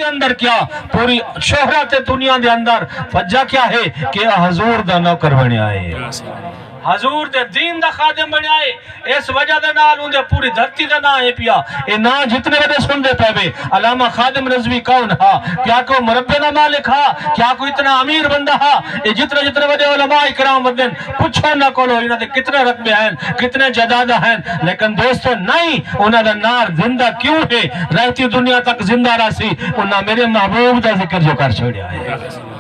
اندر کیا پوری شہرت دنیا دے اندر وجہ کیا ہے کہ حضور دا نوکر بنے آئے حضور دے دین دا خادم بنے آئے اس وجہ دے نال اندے پوری دھرتی دا نا ہے پیا اے نا جتنے وڈے سن دے پے علامہ خادم رضوی کون ہا کیا کو مربع دا مالک ہا کیا کو اتنا امیر بندہ ہا اے جتنے وڈے علماء کرام ودن پوچھو نہ کولو انہاں دے کتنے رقبے ہیں کتنے جائیداد ہیں لیکن دوستو نہیں انہاں دا نار زندہ کیوں ہے رہتی دنیا تک زندہ رہسی انہاں میرے محبوب دا ذکر جو کر چھوڑیا ہے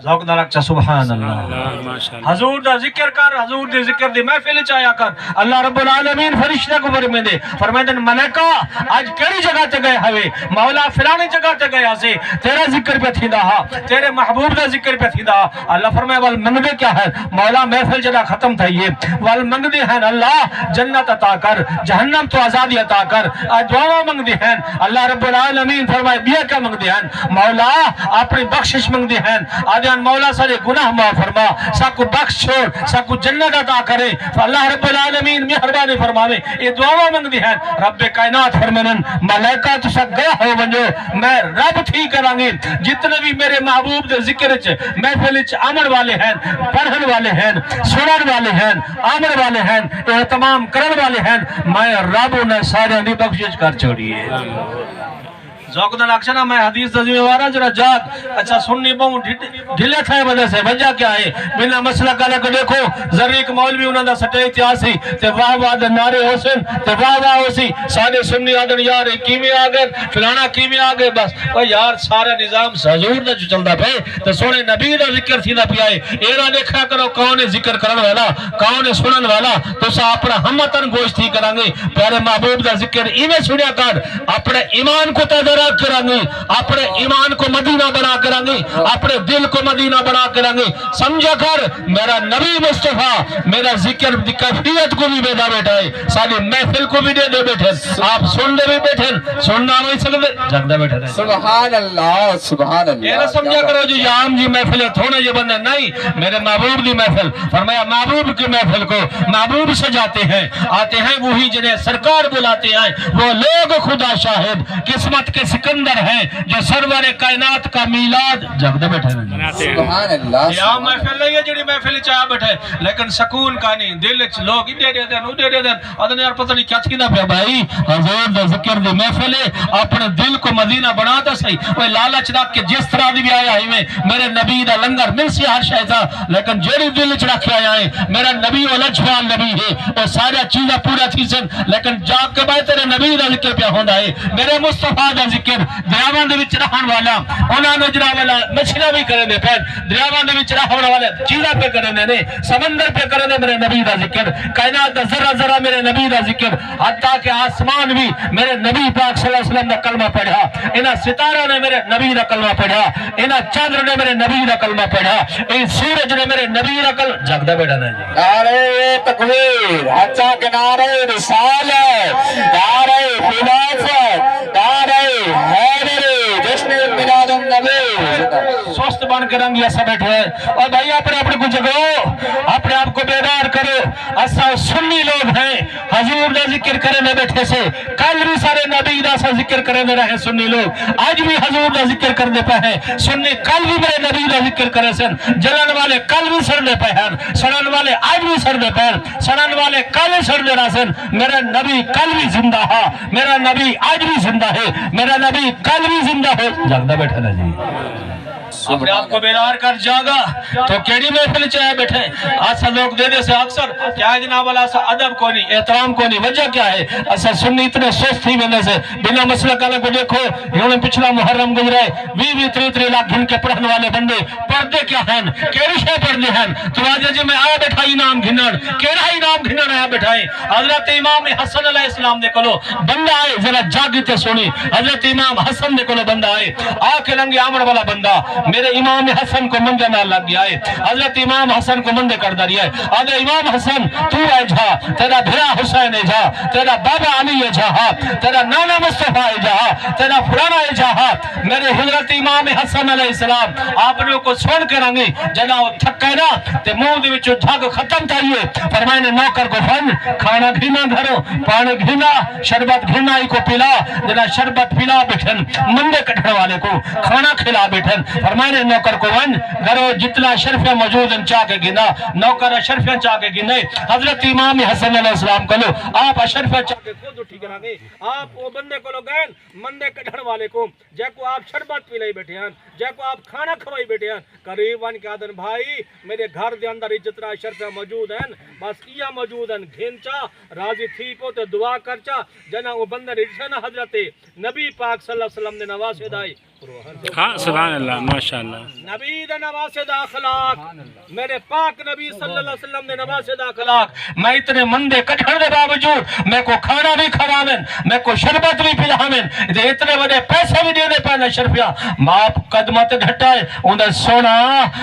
ذوق نہ رکھا سبحان اللہ حضور دا ذکر کر حضور دے ذکر دی محفل چایا کر اللہ رب العالمین فرشتہ کو فرمائے دے فرمائے دے ملائکہ آج کیڑی جگہ تے گئے ہوئے مولا فلانی جگہ تے گئے ہسے تیرا ذکر پہ تھیندا ہا تیرے محبوب دا ذکر پہ تھیندا اللہ فرمائے وال منگدے کیا ہے مولا محفل جدا ختم تھا یہ وال منگدے ہیں اللہ جنت عطا کر جہنم تو آزادی عطا کر دعا منگدے ہیں اللہ رب العالمین فرمائے بیا کیا منگدے ہیں مولا اپنی بخشش منگدے ہیں آدھے مولا سارے گناہ معاف فرما ساکو بخش چھوڑ ساکو جنت عطا کرے اللہ رب العالمین مہربانی فرماوے یہ دعا منگدی ہیں رب کائنات فرمانن ملائکہ تو سب گیا ہو ونجو میں رب تھی کروں گی جتنے بھی میرے محبوب دے ذکر وچ محفل وچ آمن والے ہیں پڑھن والے ہیں سنن والے ہیں آمن والے ہیں اہتمام کرن والے ہیں میں رب نے سارے دی بخشش کر چھوڑی ہے ذوق نہ لکشنا میں حدیث دا ذمہ وارا جڑا جاگ اچھا سننی بہوں ڈھلے تھے وجہ سے وجہ کیا ہے بنا مسئلہ کلا کو دیکھو ذریق مولوی انہاں دا سٹے اتیاسی تے واہ واہ دے نعرے حسین تے واہ واہ ہوسی سارے سنی آدن یار کیویں آ گئے فلانا کیویں آ گئے بس او یار سارا نظام حضور دا جو چلدا پے تے سونے نبی دا ذکر تھیندا پیا ہے ایرا دیکھا کرو کون ہے ذکر کرن والا کون ہے سنن والا تو سا اپنا ہمتن گوشت ہی کران گے پیارے محبوب دا ذکر ایویں سنیا کر اپنے ایمان کو تازہ کریں گے اپنے ایمان کو مدینہ بنا کریں گے اپنے دل کو مدینہ بنا کریں گے سمجھا کر میرا نبی مصطفیٰ میرا ذکر دی کیفیت کو بھی بیدا بیٹھا ہے ساری محفل کو بھی دے بیٹھے آپ سن دے بھی بیٹھے سننا نہیں سکتے جگدہ بیٹھے رہے سبحان اللہ سبحان اللہ یہ نہ سمجھا کرو جو یام جی محفل تھوڑے یہ بندہ نہیں میرے محبوب دی محفل فرمایا محبوب کی محفل کو محبوب سجاتے ہیں آتے ہیں وہی جنہیں سرکار بلاتے ہیں وہ لوگ خدا شاہد قسمت کے سکندر ہیں جو سرور کائنات کا میلاد جگدہ بیٹھے ہیں سبحان اللہ یہاں محفل نہیں ہے جڑی محفل چاہ بیٹھے لیکن سکون کا نہیں دل لوگ دے دیں ادھنے یار پتہ نہیں کیا تھی نا پہ بھائی حضور دا ذکر دی محفل ہے اپنے دل کو مدینہ بناتا صحیح وہ لالچ رکھ کے جس طرح دی بھی آیا ہی میں میرے نبی دا لنگر مل سی ہر شاہ تھا لیکن جیڑی دل چڑھ کے آیا ہے میرا نبی و لجوان نبی ہے وہ سارا چیزیں پورا تھی سن لیکن جاگ کے بعد تیرے نبی دا ذکر پہ ہوندہ ہے میرے مصطفیٰ دا ذکر دریاوان دے وچ رہن والا انہاں نے جڑا والا مچھلیاں بھی کرے دے پھر دریاوان دے وچ رہن والا چیزاں پہ کرے نے سمندر پہ کرے نے میرے نبی دا ذکر کائنات دا ذرہ ذرہ میرے نبی دا ذکر حتیٰ کہ آسمان بھی میرے نبی پاک صلی اللہ علیہ وسلم نے کلمہ پڑھا انہاں ستارہ نے میرے نبی دا کلمہ پڑھا انہاں چاندر نے میرے نبی دا کلمہ پڑھا ان سورج نے میرے نبی دا کلمہ جگدہ بیٹھا نا جی نعرہ تکبیر حتیٰ کہ نعرہ رسالت نعرہ خلافت نعرہ حیدر جشن میلاد النبی سوست بن کے رنگ ایسا بیٹھے ہیں اور بھائی اپنے کو جگو اپنے آپ کو بیدار کرو ایسا سنی لوگ ہیں حضور دا ذکر کرنے بیٹھے سے کل بھی سارے نبی دا سا ذکر کرنے رہے سنی لوگ آج بھی حضور دا ذکر کرنے پہ ہیں سنی کل بھی میرے نبی دا ذکر کرنے سن جلن والے کل بھی سرنے پہ ہیں سنن والے آج بھی سرنے پہ ہیں سنن والے کل بھی سرنے رہا سن میرا نبی کل بھی زندہ ہے میرا نبی آج بھی زندہ ہے میرا نبی کل بھی زندہ ہے جگدہ بیٹھا نا جی اپنے آپ کو بیدار کر جاگا تو کیڑی محفل چاہے بیٹھے ایسا لوگ دے دے سے اکثر کیا ہے جناب والا ایسا ادب کو نہیں احترام کو نہیں وجہ کیا ہے ایسا سنی اتنے سوست ہی بنے سے بنا مسئلہ کالا کو دیکھو انہوں نے پچھلا محرم گزرے 20-30 لاکھ گھن کے پڑھنے والے بندے پردے کیا ہیں کیڑی شے پردے ہیں تو آج جی میں آیا بیٹھا انعام گھنن کیڑا انعام گھنن آیا بیٹھائے حضرت امام حسن علیہ السلام دے کلو بندہ آئے ذرا جاگتے سنی حضرت امام حسن دے کلو بندہ آئے آکے لنگی آمن والا بندہ میرے امام حسن کو منجا نہ لگ گیا ہے حضرت امام حسن کو مندے کر داری ہے حضرت امام حسن تو ہے جا تیرا بھرا حسین ہے جا تیرا بابا علی ہے جا تیرا نانا مصطفیٰ ہے جا تیرا فلانا ہے جا میرے حضرت امام حسن علیہ السلام آپ نے کو سن کے رنگی جنا وہ تھکے نا تے منہ دے وچوں جھگ ختم تھائیے فرمائے نے نوکر کو فن کھانا گھینا گھروں پانی گھینا شربت گھینا ہی کو پلا جنا شربت پلا بیٹھن مندے کٹھنے والے کو کھانا کھلا بیٹھن فرمائے نے نوکر کو ون گھروں جتنا شرفیاں موجود ہیں چاہ کے گنا نوکر شرفیاں چاہ کے گنے حضرت امام حسن علیہ السلام کو لو آپ اشرفیاں چاہ کے خود اٹھی کرا گے آپ وہ بندے کو لو گئن مندے کٹھنے والے کو جے کو آپ شربت پی لئی بیٹھے ہیں جے کو آپ کھانا کھوائی بیٹھے ہیں قریب ون کے آدن بھائی میرے گھر دے اندر جتنا شرفیاں موجود ہیں بس یہ موجود ہیں گھنچا راضی تھی پو تے دعا کرچا جنا وہ بندے رجھن حضرت نبی پاک صلی اللہ علیہ وسلم نے نواسے دائی ہاں سبحان اللہ ماشاءاللہ نبی دے نواسے دا اخلاق میرے پاک نبی صلی اللہ علیہ وسلم نے نواسے دا اخلاق میں اتنے مندے کٹھن دے باوجود میں کو کھانا بھی کھواویں میں کو شربت بھی پلاویں اتنے بڑے پیسے بھی دینے پہنے شرفیاں باپ قدمت گھٹائے انہیں سونا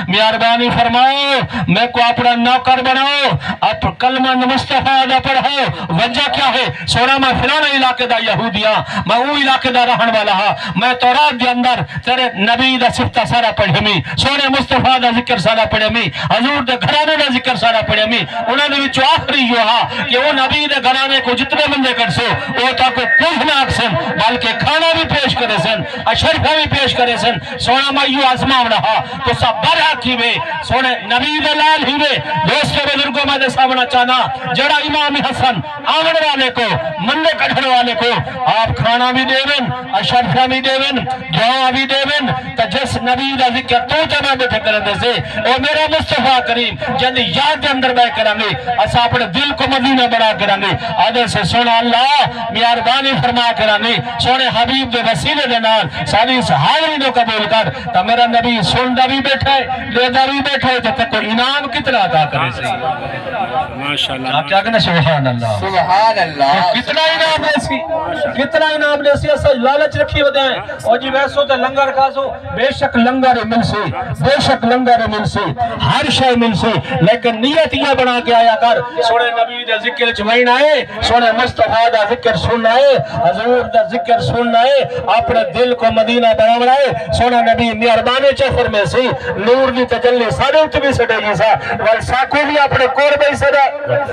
مہربانی فرماؤ میں کو اپنا نوکر بناؤ آپ کلمہ مصطفیٰ دا پڑھاؤ وجہ کیا ہے سونا میں فلانا علاقے دا یہودیاں میں وہ علاقے دا رہن والا ہاں میں تورات دے اندر تیرے نبی دا صفتہ سارا پڑھے می سونے مصطفیٰ دا ذکر سارا پڑھے می حضور دے گھرانے دا ذکر سارا پڑھے می انہوں نے بھی آخری جو ہاں کہ وہ نبی دے گھرانے کو جتنے بندے کر سو وہ تاکو کچھ نہ اکسن بلکہ کھانا بھی پیش کرے سن اشرفہ بھی پیش کرے سن سونا مائیو آزماؤ رہا تو سب برحق ہی وے سونے نبی دے لال ہی وے دوستوں بزرگوں میں دے سامنا چاہنا جڑا امام حسن آمن والے کو مندے کٹھن والے کو آپ کھانا بھی دے ون اشرفہ بھی دے ون دعا بھی دے ون تا جس نبی دا ذکر تو میں بیٹھے کرنے سے او میرا مصطفیٰ کریم جلدی یاد دے اندر بے کرنگے اسا اپنے دل کو مدینہ بڑا کرنگے آدھے سے سونا اللہ مہربانی فرما کرنگے سونے حبیب دے وسیلے دے نال ساری حاضری دو قبول کر تا میرا نبی سندا بھی بیٹھے لیدہ بھی بیٹھے تا تک کو انعام کتنا عطا کرے سے ماشاءاللہ آپ کیا کہنا سبحان اللہ سبحان اللہ کتنا انعام لیسی کتنا انعام لیسی ایسا لالچ رکھی ہوتے ہیں اور جی ویسو تے لنگر کھاسو بے شک لنگر مل سے بے شک لنگر مل سے ہر شے مل سے لیکن نیت یہ بنا کے آیا کر سونے نبی دے ذکر چوائن آئے سونے مصطفیٰ دا ذکر سن آئے حضور دا ذکر سن آئے اپنے دل کو مدینہ بنا بنائے سونا نبی مہربانی چفر میں سی نور دی تجلی سارے اتنے بھی سٹے گی سا والساکو بھی اپنے کور بھائی سڑا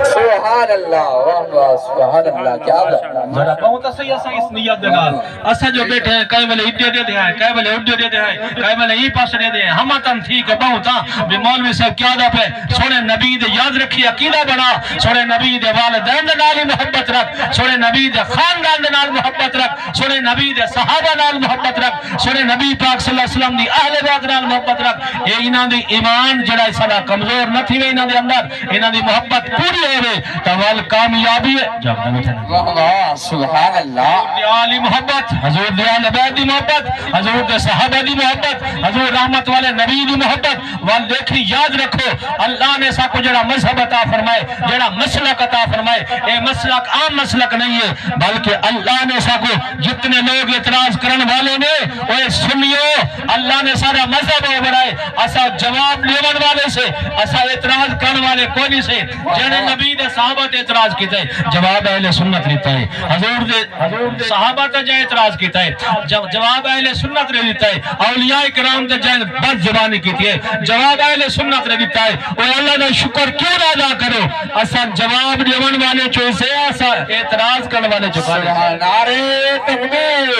سبحان اللہ سبحان اللہ کیا بات ذرا بہت صحیح اسا اس نیت دے نال اسا جو بیٹھے ہیں کئی والے اڈے دے ہیں کئی والے اڈے دے ہیں کئی والے ہی پاس دے ہیں ہم تن تھی کہ بہت بھی مولوی صاحب کیا دا پہ سونے نبی دے یاد رکھی عقیدہ بنا سونے نبی دے والدین دے نال محبت رکھ سونے نبی دے خاندان دے نال محبت رکھ سونے نبی دے صحابہ نال محبت رکھ سونے نبی پاک صلی اللہ علیہ وسلم دی اہل بیت نال محبت رکھ اے انہاں دی ایمان جڑا سدا کمزور نہ تھی وے انہاں دے اندر انہاں دی محبت پوری ہوے تا ول کامیابی ہے جب واہ سبحان اللہ دی عالی محبت حضور دی اہل بیت دی محبت حضور دے صحابہ دی محبت حضور رحمت والے نبی دی محبت وال دیکھی یاد رکھو اللہ نے سا کو جڑا مذہب عطا فرمائے جڑا مسلک عطا فرمائے اے مسلک عام مسلک نہیں ہے بلکہ اللہ نے سا کو جتنے لوگ اعتراض کرن والے نے اوے سنیو اللہ نے سارا مذہب بنائے اسا جواب لیون والے سے اسا اعتراض کرن والے کوئی نہیں سے جڑے نبی دے صحابہ تے اعتراض کیتے جواب اہل سنت لیتا ہے حضور دے صحابہ تے جے اعتراض کیتا ہے جواب اہل سنت نے دیتا ہے اولیاء کرام تے جے بد زبانی کیتی ہے جواب اہل سنت نے دیتا ہے او اللہ دا شکر کیوں نہ ادا کرو اسا جواب دیون والے چوں سے اسا اعتراض کرن والے چوں نعرہ تکبیر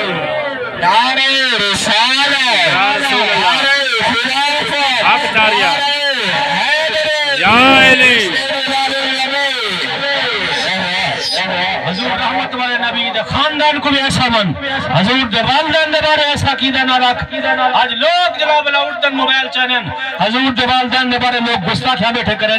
نعرہ رسالت نعرہ خلافت آپ تاریہ یا علی حضور رحمت والے نبی دے خاندان کو بھی ایسا من حضور دے والدین دے بارے ایسا عقیدہ نہ رکھ آج لوگ جواب اردن موبائل چینن حضور دے والدین دے بارے لوگ گستاخیاں بیٹھے کریں